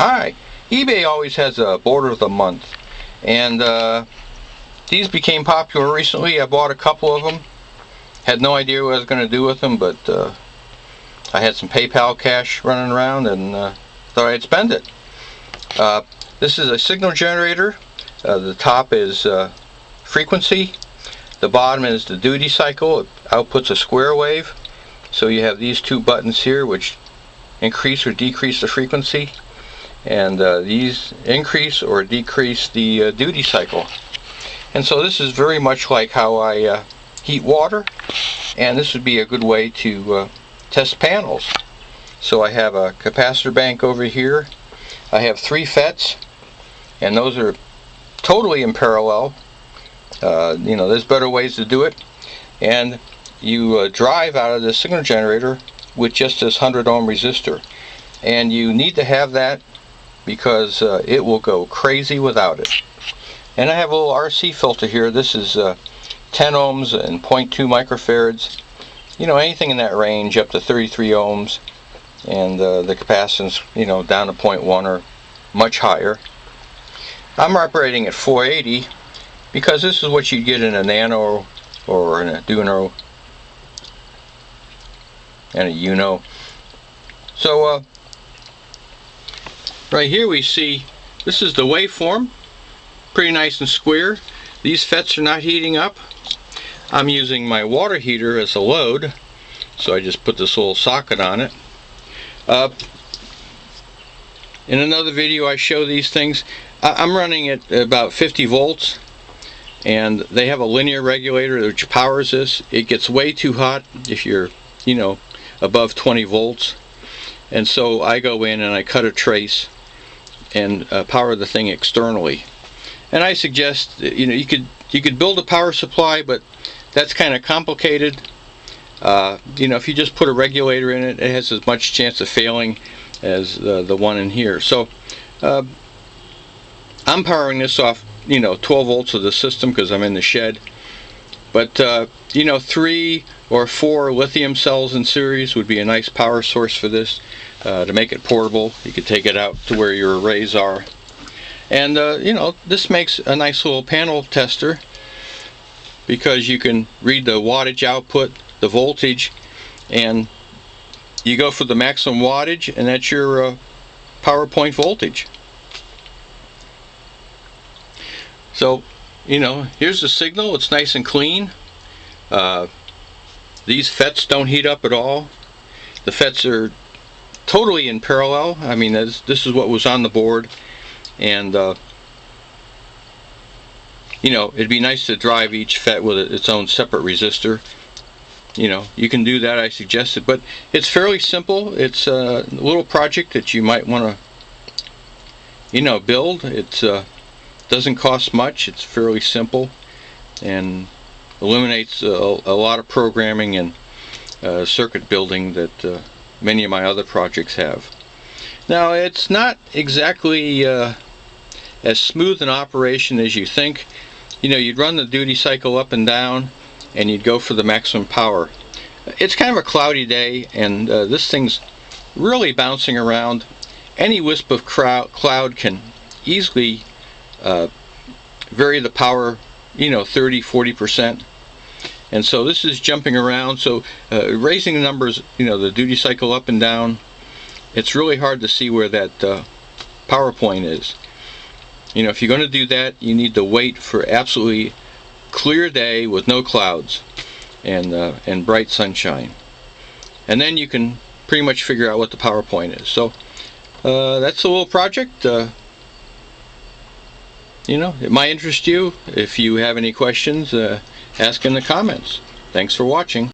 Hi, eBay always has a border of the month, and these became popular recently. I bought a couple of them. Had no idea what I was going to do with them, but I had some PayPal cash running around and thought I'd spend it. This is a signal generator. The top is frequency. The bottom is the duty cycle. It outputs a square wave. So you have these two buttons here which increase or decrease the frequency, and these increase or decrease the duty cycle. And so this is very much like how I heat water, and this would be a good way to test panels. So I have a capacitor bank over here. I have 3 FETs, and those are totally in parallel. There's better ways to do it. And you drive out of the signal generator with just this 100 ohm resistor, and you need to have that because it will go crazy without it. And I have a little RC filter here. This is 10 ohms and 0.2 microfarads, anything in that range up to 33 ohms, and the capacitance down to 0.1 or much higher. I'm operating at 480 because this is what you get in a Nano or in a Duno and a Uno. So right here we see this is the waveform, pretty nice and square. These FETs are not heating up. I'm using my water heater as a load, so I just put this little socket on it. In another video I show these things. I'm running at about 50 volts, and they have a linear regulator which powers this. It gets way too hot if you're above 20 volts, and so I go in and I cut a trace and power the thing externally. And I suggest you could build a power supply, but that's kind of complicated. If you just put a regulator in it, it has as much chance of failing as the one in here. So I'm powering this off 12 volts of the system because I'm in the shed. But 3 or 4 lithium cells in series would be a nice power source for this to make it portable. You could take it out to where your arrays are. And this makes a nice little panel tester because you can read the wattage output, the voltage, and you go for the maximum wattage, and that's your power point voltage. So here's the signal. It's nice and clean. These FETs don't heat up at all. The FETs are totally in parallel. I mean, this is what was on the board, and it'd be nice to drive each FET with its own separate resistor. You can do that, I suggest it, but it's fairly simple. It's a little project that you might want to build. It doesn't cost much. It's fairly simple and eliminates a lot of programming and circuit building that many of my other projects have. Now, it's not exactly as smooth an operation as you think. You'd run the duty cycle up and down, and you'd go for the maximum power. It's kind of a cloudy day, and this thing's really bouncing around. Any wisp of cloud can easily vary the power 30-40%, and so this is jumping around. So raising the numbers, the duty cycle up and down, it's really hard to see where that power point is. If you're going to do that, you need to wait for absolutely clear day with no clouds and bright sunshine, and then you can pretty much figure out what the power point is. So that's a little project. It might interest you. If you have any questions, ask in the comments. Thanks for watching.